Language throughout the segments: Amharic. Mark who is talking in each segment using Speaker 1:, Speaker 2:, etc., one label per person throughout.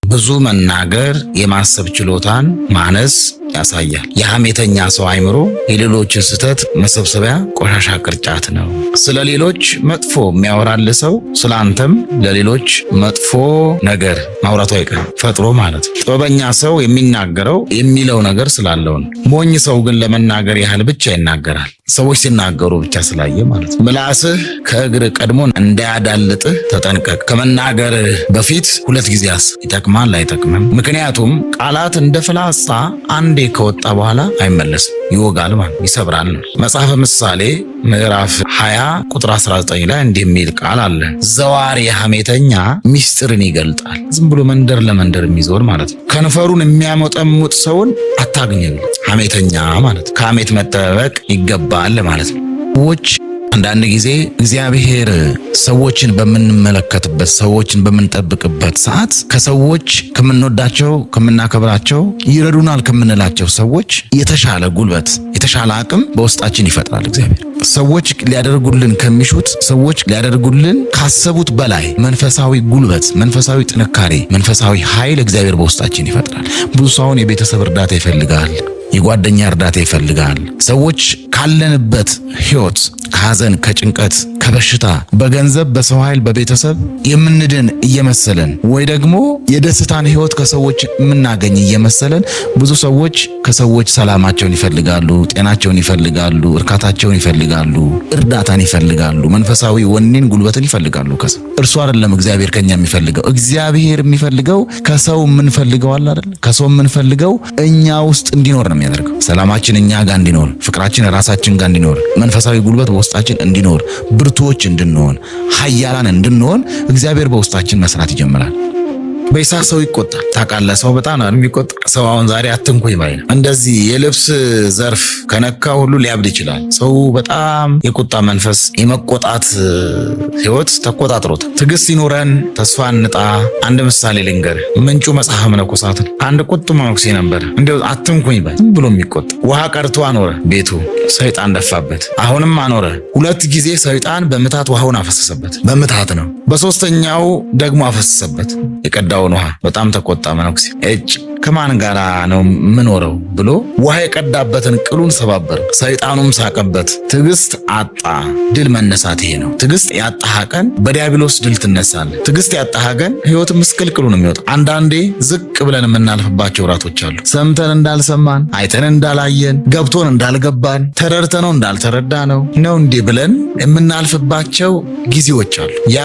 Speaker 1: ብዙ መናገር የማሰብ ችሎታን ማነስ ያሳያል። የሐሜተኛ ሰው አይምሮ የሌሎችን ስህተት መሰብሰቢያ ቆሻሻ ቅርጫት ነው። ስለ ሌሎች መጥፎ የሚያወራል ሰው ስለ አንተም ለሌሎች መጥፎ ነገር ማውራቱ አይቀርም ፈጥሮ ማለት ነው። ጥበበኛ ሰው የሚናገረው የሚለው ነገር ስላለው ነው። ሞኝ ሰው ግን ለመናገር ያህል ብቻ ይናገራል፣ ሰዎች ሲናገሩ ብቻ ስላየ ማለት ነው። ምላስህ ከእግር ቀድሞ እንዳያዳልጥህ ተጠንቀቅ። ከመናገር በፊት 2 ጊዜ አስብ፣ ይጠቅማል አይጠቅምም። ምክንያቱም ቃላት እንደ ፍላጻ አንዴ ከወጣ በኋላ አይመለስም፣ ይወጋል ማለት ይሰብራል ነው። መጽሐፈ ምሳሌ ምዕራፍ 20 ቁጥር 19 ላይ እንዲህ የሚል ቃል አለ። ዘዋሪ ሐሜተኛ ሚስጥርን ይገልጣል። ዝም ብሎ መንደር ለመንደር የሚዞር ማለት ነው። ከንፈሩን የሚያሞጠሙጥ ሰውን አታግኘው። ሐሜተኛ ማለት ከሐሜት መጠበቅ ይገባል ማለት ነው። ሰዎች አንዳንድ ጊዜ እግዚአብሔር ሰዎችን በምንመለከትበት ሰዎችን በምንጠብቅበት ሰዓት ከሰዎች ከምንወዳቸው ከምናከብራቸው ይረዱናል ከምንላቸው ሰዎች የተሻለ ጉልበት የተሻለ አቅም በውስጣችን ይፈጥራል እግዚአብሔር። ሰዎች ሊያደርጉልን ከሚሹት ሰዎች ሊያደርጉልን ካሰቡት በላይ መንፈሳዊ ጉልበት፣ መንፈሳዊ ጥንካሬ፣ መንፈሳዊ ኃይል እግዚአብሔር በውስጣችን ይፈጥራል። ብዙ ሰው የቤተሰብ እርዳታ ይፈልጋል፣ የጓደኛ እርዳታ ይፈልጋል። ሰዎች ካለንበት ህይወት ከሐዘን፣ ከጭንቀት፣ ከበሽታ በገንዘብ በሰው ኃይል በቤተሰብ የምንድን እየመሰለን ወይ ደግሞ የደስታን ህይወት ከሰዎች የምናገኝ እየመሰለን ብዙ ሰዎች ከሰዎች ሰላማቸውን ይፈልጋሉ፣ ጤናቸውን ይፈልጋሉ፣ እርካታቸውን ይፈልጋሉ፣ እርዳታን ይፈልጋሉ፣ መንፈሳዊ ወኔን ጉልበትን ይፈልጋሉ ከሰው። እርሱ አይደለም እግዚአብሔር ከኛ የሚፈልገው። እግዚአብሔር የሚፈልገው ከሰው የምንፈልገው አለ አይደል? ከሰው የምንፈልገው እኛ ውስጥ እንዲኖር ነው የሚያደርገው። ሰላማችን እኛ ጋር እንዲኖር፣ ፍቅራችን ራሳችን ጋር እንዲኖር፣ መንፈሳዊ ጉልበት በውስጣችን እንዲኖር፣ ብርቱዎች እንድንሆን፣ ኃያላን እንድንሆን እግዚአብሔር በውስጣችን መስራት ይጀምራል። በይሳቅ ሰው ይቆጣል። ታውቃለህ፣ ሰው በጣም ነው የሚቆጣ። ሰው አሁን ዛሬ አትንኩኝ ባይ ነው። እንደዚህ የልብስ ዘርፍ ከነካ ሁሉ ሊያብድ ይችላል። ሰው በጣም የቁጣ መንፈስ የመቆጣት ህይወት ተቆጣጥሮታል። ትዕግስት ይኑረን፣ ተስፋ እንጣ። አንድ ምሳሌ ልንገርህ። ምንጩ መጽሐፈ መነኮሳት ነው። አንድ ቁጡ መነኩሴ ነበር። እንደው አትንኩኝ ባይ ዝም ብሎ የሚቆጣ። ውሃ ቀርቶ አኖረ ቤቱ፣ ሰይጣን ደፋበት። አሁንም አኖረ። 2 ጊዜ ሰይጣን በምታት ውሃውን አፈሰሰበት። በምታት ነው። በሶስተኛው ደግሞ አፈሰሰበት የቀዳውን ውሃ። በጣም ተቆጣ መነኩሴ። ከማን ጋራ ነው ምኖረው ብሎ ውሃ የቀዳበትን ቅሉን ሰባበር። ሰይጣኑም ሳቀበት። ትዕግስት አጣ። ድል መነሳት ይሄ ነው። ትዕግስት ያጣህ ቀን በዲያብሎስ ድል ትነሳለህ። ትዕግስት ያጣህ ቀን ህይወት ምስቅልቅሉ ነው የሚወጣው። አንዳንዴ ዝቅ ብለን የምናልፍባቸው ወራቶች አሉ። ሰምተን እንዳልሰማን፣ አይተን እንዳላየን፣ ገብቶን እንዳልገባን፣ ተረድተነው እንዳልተረዳ ነው እንዴ ብለን የምናልፍባቸው ጊዜዎች አሉ። ያ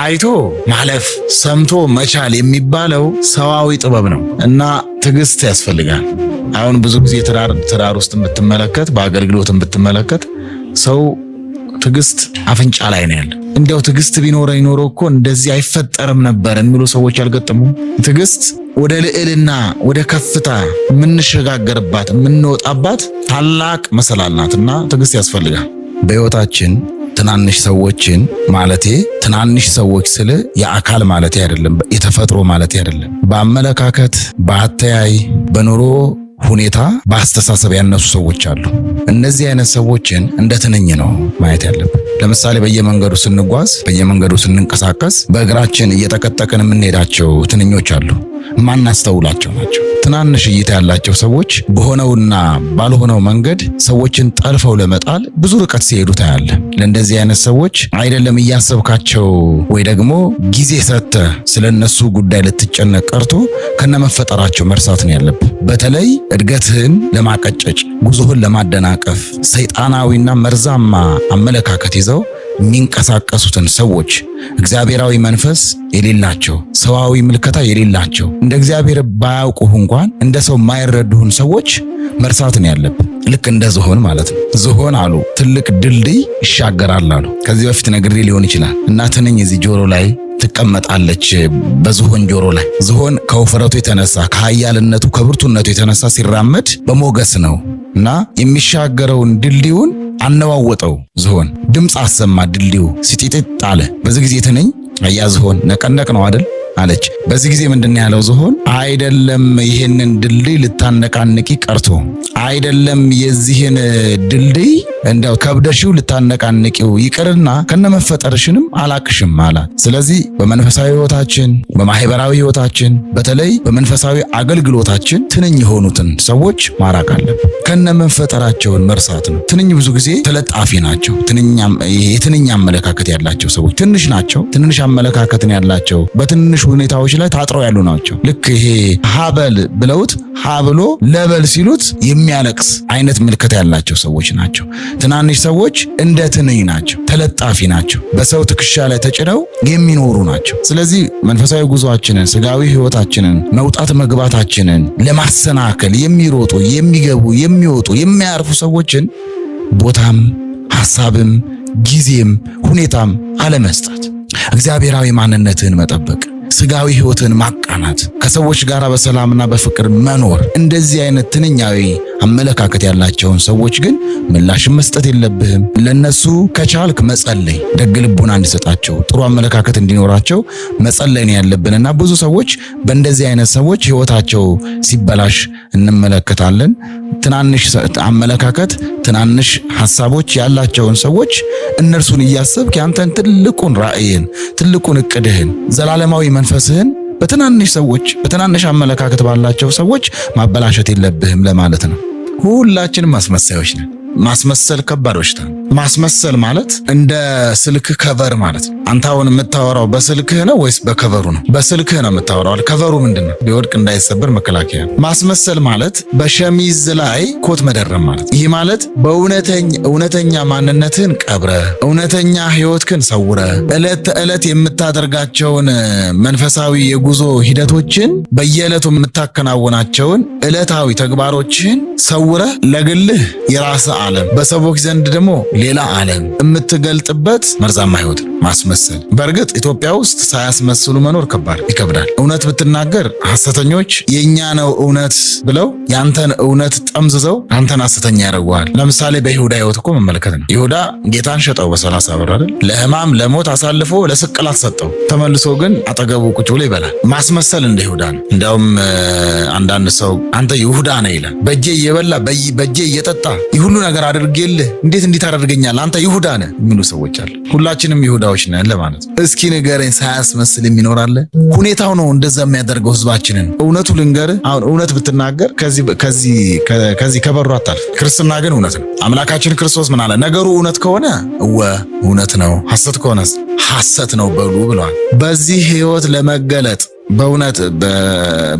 Speaker 1: አይቶ ማለፍ ሰምቶ መቻል የሚባለው ሰዋዊ ጥበብ ነው እና ትዕግስት ያስፈልጋል። አሁን ብዙ ጊዜ ትዳር ውስጥ ብትመለከት፣ በአገልግሎት ብትመለከት ሰው ትዕግስት አፍንጫ ላይ ነው ያለ። እንዲያው ትዕግስት ቢኖረኝ ኖሮ እኮ እንደዚህ አይፈጠርም ነበር የሚሉ ሰዎች አልገጠሙ። ትዕግስት ወደ ልዕልና ወደ ከፍታ የምንሸጋገርባት የምንወጣባት ታላቅ መሰላል ናትና ትዕግስት ያስፈልጋል በሕይወታችን። ትናንሽ ሰዎችን ማለቴ ትናንሽ ሰዎች ስለ የአካል ማለቴ አይደለም፣ የተፈጥሮ ማለቴ አይደለም። በአመለካከት፣ በአተያይ፣ በኑሮ ሁኔታ፣ በአስተሳሰብ ያነሱ ሰዎች አሉ። እነዚህ አይነት ሰዎችን እንደ ትንኝ ነው ማየት ያለብን። ለምሳሌ በየመንገዱ ስንጓዝ፣ በየመንገዱ ስንንቀሳቀስ በእግራችን እየተቀጠቅን የምንሄዳቸው ትንኞች አሉ። ማናስተውላቸው ናቸው። ትናንሽ እይታ ያላቸው ሰዎች በሆነውና ባልሆነው መንገድ ሰዎችን ጠልፈው ለመጣል ብዙ ርቀት ሲሄዱ ታያለ። ለእንደዚህ አይነት ሰዎች አይደለም እያሰብካቸው ወይ ደግሞ ጊዜ ሰጥተህ ስለነሱ ጉዳይ ልትጨነቅ ቀርቶ ከነመፈጠራቸው መርሳት ነው ያለብህ። በተለይ እድገትህን ለማቀጨጭ፣ ጉዞህን ለማደናቀፍ ሰይጣናዊና መርዛማ አመለካከት ይዘው የሚንቀሳቀሱትን ሰዎች እግዚአብሔራዊ መንፈስ የሌላቸው ሰዋዊ ምልከታ የሌላቸው እንደ እግዚአብሔር ባያውቁህ እንኳን እንደ ሰው የማይረዱህን ሰዎች መርሳት ነው ያለብህ። ልክ እንደ ዝሆን ማለት ነው። ዝሆን አሉ ትልቅ ድልድይ ይሻገራል አሉ። ከዚህ በፊት ነግሬ ሊሆን ይችላል። እና ትንኝ እዚህ ጆሮ ላይ ትቀመጣለች በዝሆን ጆሮ ላይ። ዝሆን ከውፍረቱ የተነሳ ከኃያልነቱ ከብርቱነቱ የተነሳ ሲራመድ በሞገስ ነው እና የሚሻገረውን ድልድዩን አነዋወጠው። ዝሆን ድምፅ አሰማ። ድልድዩ ሲጢጥ አለ። በዚህ ጊዜ ትንኝ አያ ዝሆን ነቀነቅ ነው አይደል? አለች። በዚህ ጊዜ ምንድን ያለው ዝሆን? አይደለም ይህንን ድልድይ ልታነቃንቂ ቀርቶ አይደለም የዚህን ድልድይ እንደው ከብደሽው ልታነቃንቂው ይቅርና ከነመፈጠርሽንም አላቅሽም አላት። ስለዚህ በመንፈሳዊ ሕይወታችን፣ በማህበራዊ ሕይወታችን፣ በተለይ በመንፈሳዊ አገልግሎታችን ትንኝ የሆኑትን ሰዎች ማራቅ አለብን። ከነመፈጠራቸውን መርሳት ነው። ትንኝ ብዙ ጊዜ ተለጣፊ ናቸው። የትንኝ አመለካከት ያላቸው ሰዎች ትንሽ ናቸው። ትንሽ አመለካከትን ያላቸው በትንሽ ሁኔታዎች ላይ ታጥረው ያሉ ናቸው። ልክ ይሄ ሀበል ብለውት ሀብሎ ለበል ሲሉት የሚያለቅስ አይነት ምልክት ያላቸው ሰዎች ናቸው። ትናንሽ ሰዎች እንደ ትንኝ ናቸው፣ ተለጣፊ ናቸው፣ በሰው ትከሻ ላይ ተጭነው የሚኖሩ ናቸው። ስለዚህ መንፈሳዊ ጉዟችንን፣ ስጋዊ ሕይወታችንን፣ መውጣት መግባታችንን ለማሰናከል የሚሮጡ የሚገቡ የሚወጡ የሚያርፉ ሰዎችን ቦታም ሐሳብም ጊዜም ሁኔታም አለመስጠት፣ እግዚአብሔራዊ ማንነትን መጠበቅ፣ ስጋዊ ሕይወትን ማቃናት፣ ከሰዎች ጋር በሰላምና በፍቅር መኖር። እንደዚህ አይነት ትንኛዊ አመለካከት ያላቸውን ሰዎች ግን ምላሽ መስጠት የለብህም። ለነሱ ከቻልክ መጸለይ፣ ደግ ልቡና እንዲሰጣቸው፣ ጥሩ አመለካከት እንዲኖራቸው መጸለይ ነው ያለብንና ብዙ ሰዎች በእንደዚህ አይነት ሰዎች ሕይወታቸው ሲበላሽ እንመለከታለን። ትናንሽ አመለካከት፣ ትናንሽ ሐሳቦች ያላቸውን ሰዎች እነርሱን እያሰብክ ያንተን ትልቁን ራእይን፣ ትልቁን እቅድህን፣ ዘላለማዊ መንፈስህን በትናንሽ ሰዎች፣ በትናንሽ አመለካከት ባላቸው ሰዎች ማበላሸት የለብህም ለማለት ነው። ሁላችንም ማስመሰያዎች ነን። ማስመሰል ከባድ በሽታ ነው። ማስመሰል ማለት እንደ ስልክ ከቨር ማለት ነው። አንተ አሁን የምታወራው በስልክህ ነው ወይስ በከቨሩ ነው? በስልክህ ነው የምታወራው። ከቨሩ ምንድን ነው? ቢወድቅ እንዳይሰበር መከላከያ። ማስመሰል ማለት በሸሚዝ ላይ ኮት መደረብ ማለት። ይህ ማለት እውነተኛ ማንነትህን ቀብረህ እውነተኛ ሕይወትህን ሰውረህ ዕለት ተዕለት የምታደርጋቸውን መንፈሳዊ የጉዞ ሂደቶችን በየዕለቱ የምታከናውናቸውን ዕለታዊ ተግባሮችን ሰውረህ ለግልህ የራስህ ዓለም በሰዎች ዘንድ ደግሞ ሌላ ዓለም የምትገልጥበት መርዛማ ሕይወት ማስመሰል። በእርግጥ ኢትዮጵያ ውስጥ ሳያስመስሉ መኖር ይከብዳል። እውነት ብትናገር ሐሰተኞች የኛ ነው እውነት ብለው ያንተን እውነት ጠምዝዘው አንተን ሐሰተኛ ያደርጉሃል። ለምሳሌ በይሁዳ ሕይወት እኮ መመልከት ነው። ይሁዳ ጌታን ሸጠው በ30 ብር አይደል? ለሕማም ለሞት አሳልፎ ለስቅላት ሰጠው። ተመልሶ ግን አጠገቡ ቁጭ ብሎ ይበላል። ማስመሰል እንደ ይሁዳ ነው። እንዲያውም አንዳንድ ሰው አንተ ይሁዳ ነህ ይላል። በእጄ እየበላ በእጄ እየጠጣ ሁሉ ነገር አድርጌልህ እንዴት ታደርገኛለህ አንተ ይሁዳ ነህ የሚሉ ሰዎች አሉ። ሁላችንም ይሁዳዎች ነን ለማለት ነው። እስኪ ንገረኝ፣ ሳያስመስል የሚኖር አለ? ሁኔታው ነው እንደዛ የሚያደርገው ህዝባችንን። እውነቱ ልንገርህ፣ አሁን እውነት ብትናገር ከዚህ ከበሩ አታልፍ። ክርስትና ግን እውነት ነው። አምላካችን ክርስቶስ ምን አለ? ነገሩ እውነት ከሆነ እውነት ነው፣ ሐሰት ከሆነ ሐሰት ነው በሉ ብለዋል። በዚህ ህይወት ለመገለጥ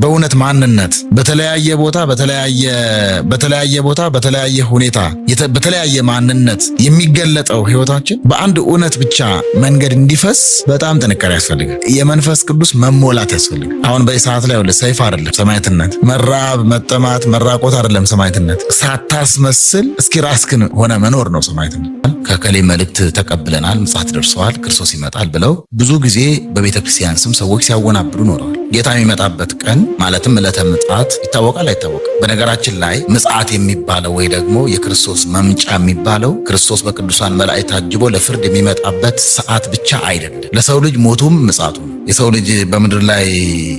Speaker 1: በእውነት ማንነት በተለያየ ቦታ በተለያየ ሁኔታ በተለያየ ማንነት የሚገለጠው ህይወታችን በአንድ እውነት ብቻ መንገድ እንዲፈስ በጣም ጥንካሬ ያስፈልጋል። የመንፈስ ቅዱስ መሞላት ያስፈልጋል። አሁን በሰዓት ላይ ሰይፍ አይደለም ሰማዕትነት፣ መራብ መጠማት መራቆት አይደለም ሰማዕትነት። ሳታስመስል እስኪ ራስክን ሆነ መኖር ነው ሰማዕትነት። ከከሌ መልእክት ተቀብለናል፣ ምጽአት ደርሰዋል፣ ክርስቶስ ይመጣል ብለው ብዙ ጊዜ በቤተክርስቲያን ስም ሰዎች ሲያወናብዱ ኖረዋል። ጌታ የሚመጣበት ቀን ማለትም ዕለተ ምጽአት ይታወቃል አይታወቅም? በነገራችን ላይ ምጽአት የሚባለው ወይ ደግሞ የክርስቶስ መምጫ የሚባለው ክርስቶስ በቅዱሳን መላእክት ታጅቦ ለፍርድ የሚመጣበት ሰዓት ብቻ አይደለም። ለሰው ልጅ ሞቱም ምጽአቱ ነው። የሰው ልጅ በምድር ላይ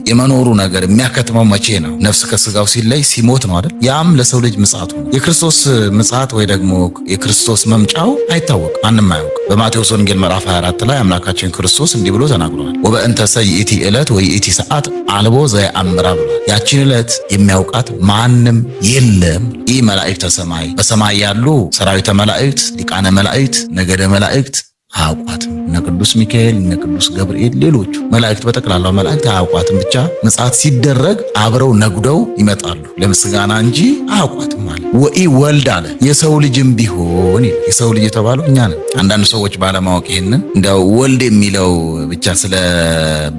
Speaker 1: የመኖሩ ነገር የሚያከትመው መቼ ነው? ነፍስ ከስጋው ሲለይ ሲሞት ነው አይደል? ያም ለሰው ልጅ ምጽአቱ ነው። የክርስቶስ ምጽአት ወይ ደግሞ የክርስቶስ መምጫው አይታወቅም፣ ማንም አያውቅ። በማቴዎስ ወንጌል ምዕራፍ 24 ላይ አምላካችን ክርስቶስ እንዲህ ብሎ ተናግሯል። ወበእንተሰ ይእቲ ዕለት ወይ ይእቲ ሰዓት አልቦ ዘየአምራ ብሏል። ያችን ዕለት የሚያውቃት ማንም የለም። ይህ መላእክተ ሰማይ በሰማይ ያሉ ሰራዊተ መላእክት፣ ሊቃነ መላእክት፣ ነገደ መላእክት አያውቋትም። እነ ቅዱስ ሚካኤል፣ እነ ቅዱስ ገብርኤል፣ ሌሎቹ መላእክት በጠቅላላው መላእክት አያውቋትም። ብቻ ምጽአት ሲደረግ አብረው ነጉደው ይመጣሉ ለምስጋና እንጂ አያውቋትም ማለት። ወኢ ወልድ አለ የሰው ልጅም ቢሆን የሰው ልጅ የተባለው እኛ ነን። አንዳንድ ሰዎች ባለማወቅ ይሄንን እንዲያው ወልድ የሚለው ብቻ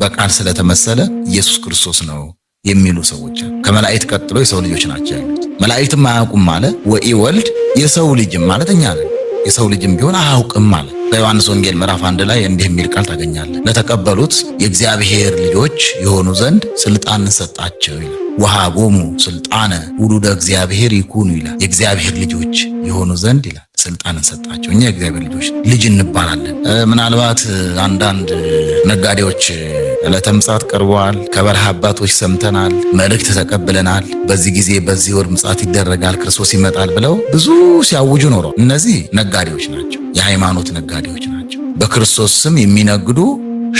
Speaker 1: በቃል ስለተመሰለ ኢየሱስ ክርስቶስ ነው የሚሉ ሰዎች ከመላእክት ቀጥሎ የሰው ልጆች ናቸው ያሉት። መላእክትም አያውቁም ማለት ወኢ ወልድ የሰው ልጅም ማለት እኛ ነን። የሰው ልጅም ቢሆን አያውቅም ማለት። በዮሐንስ ወንጌል ምዕራፍ 1 ላይ እንዲህ የሚል ቃል ታገኛለህ። ለተቀበሉት የእግዚአብሔር ልጆች የሆኑ ዘንድ ስልጣን ሰጣቸው ይላል። ወሀቦሙ ስልጣነ ውሉደ እግዚአብሔር ይኩኑ ይላል። የእግዚአብሔር ልጆች የሆኑ ዘንድ ይላል ስልጣን ሰጣቸው። እኛ የእግዚአብሔር ልጅ እንባላለን። ምናልባት አንዳንድ ነጋዴዎች ዕለተ ምጽአት ቀርቧል። ከበረሃ አባቶች ሰምተናል፣ መልእክት ተቀብለናል። በዚህ ጊዜ በዚህ ወር ምጽአት ይደረጋል፣ ክርስቶስ ይመጣል ብለው ብዙ ሲያውጁ ኖረው። እነዚህ ነጋዴዎች ናቸው፣ የሃይማኖት ነጋዴዎች ናቸው። በክርስቶስ ስም የሚነግዱ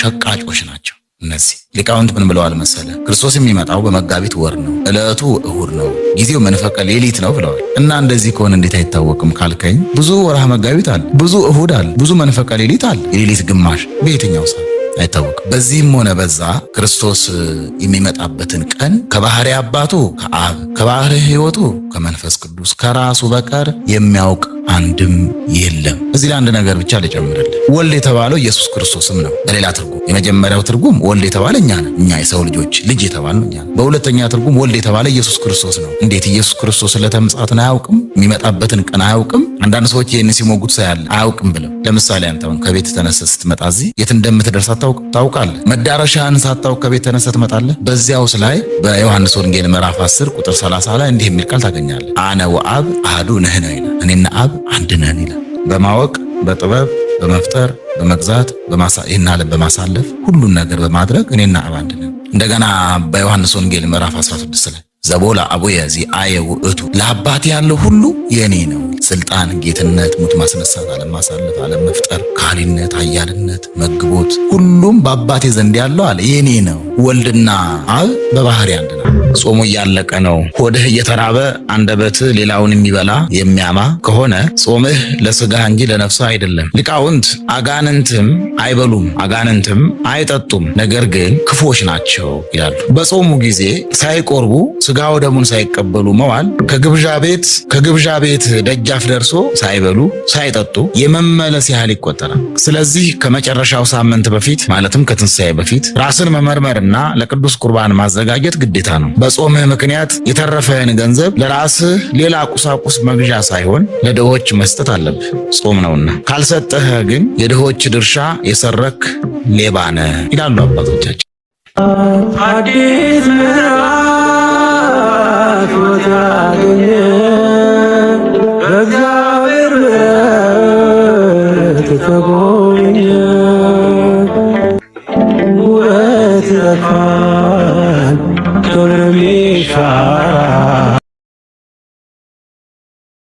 Speaker 1: ሸቃጮች ናቸው። እነዚህ ሊቃውንት ምን ብለዋል መሰለ? ክርስቶስ የሚመጣው በመጋቢት ወር ነው፣ ዕለቱ እሁድ ነው፣ ጊዜው መንፈቀ ሌሊት ነው ብለዋል። እና እንደዚህ ከሆነ እንዴት አይታወቅም ካልከኝ፣ ብዙ ወርሃ መጋቢት አለ፣ ብዙ እሁድ አለ፣ ብዙ መንፈቀ ሌሊት አለ። የሌሊት ግማሽ በየትኛው ሰዓት አይታወቅም። በዚህም ሆነ በዛ ክርስቶስ የሚመጣበትን ቀን ከባህሪ አባቱ ከአብ ከባህሪ ሕይወቱ ከመንፈስ ቅዱስ ከራሱ በቀር የሚያውቅ አንድም የለም። እዚህ ላይ አንድ ነገር ብቻ ልጨምርልህ። ወልድ የተባለው ኢየሱስ ክርስቶስም ነው። በሌላ ትርጉም የመጀመሪያው ትርጉም ወልድ የተባለ እኛ ነን፣ እኛ የሰው ልጆች ልጅ የተባልን እኛ ነን። በሁለተኛ ትርጉም ወልድ የተባለ ኢየሱስ ክርስቶስ ነው። እንዴት ኢየሱስ ክርስቶስ ዕለተ ምጽአትን አያውቅም? የሚመጣበትን ቀን አያውቅም? አንዳንድ ሰዎች ይህን ሲሞጉት ሳያለ አያውቅም ብለው። ለምሳሌ አንተ አሁን ከቤት ተነስተህ ስትመጣ እዚህ የት እንደምትደርስ ታውቃለህ። መዳረሻህን ሳታውቅ ከቤት ተነስተህ ትመጣለህ። በዚያውስ ላይ በዮሐንስ ወንጌል ምዕራፍ 10 ቁጥር 30 ላይ እንዲህ የሚል ቃል ታገኛለህ። አነ ወአብ አሐዱ ንሕነ ይላል። እኔና አብ አንድ ነን ይላል። በማወቅ በጥበብ በመፍጠር በመግዛት ይህን ዓለም በማሳለፍ ሁሉን ነገር በማድረግ እኔና አብ አንድ ነን። እንደገና በዮሐንስ ወንጌል ምዕራፍ 16 ላይ ዘቦላ አቡየ ዚአየ ውእቱ፣ ለአባቴ ያለው ሁሉ የኔ ነው። ስልጣን፣ ጌትነት፣ ሙት ማስነሳት፣ ዓለም ማሳለፍ፣ ዓለም መፍጠር፣ ካህሊነት፣ ኃያልነት፣ መግቦት ሁሉም በአባቴ ዘንድ ያለው አለ የኔ ነው። ወልድና አብ በባህሪ አንድ ነው። ጾሙ እያለቀ ነው። ሆድህ እየተራበ አንደበትህ ሌላውን የሚበላ የሚያማ ከሆነ ጾምህ ለስጋህ እንጂ ለነፍስህ አይደለም። ሊቃውንት አጋንንትም አይበሉም አጋንንትም አይጠጡም፣ ነገር ግን ክፉዎች ናቸው ይላሉ። በጾሙ ጊዜ ሳይቆርቡ ስጋ ወደሙን ሳይቀበሉ መዋል ከግብዣ ቤት ደጃፍ ደርሶ ሳይበሉ ሳይጠጡ የመመለስ ያህል ይቆጠራል። ስለዚህ ከመጨረሻው ሳምንት በፊት ማለትም ከትንሣኤ በፊት ራስን መመርመርና ለቅዱስ ቁርባን ማዘጋጀት ግዴታ ነው። በጾምህ ምክንያት የተረፈህን ገንዘብ ለራስህ ሌላ ቁሳቁስ መግዣ ሳይሆን ለድሆች መስጠት አለብህ፣ ጾም ነውና። ካልሰጠህ ግን የድሆች ድርሻ የሰረክ ሌባ ነህ ይላሉ አባቶቻችን። አዲስ ወታገኘ በእግዚአብሔር ምሕረት ተጎበኘ ውበት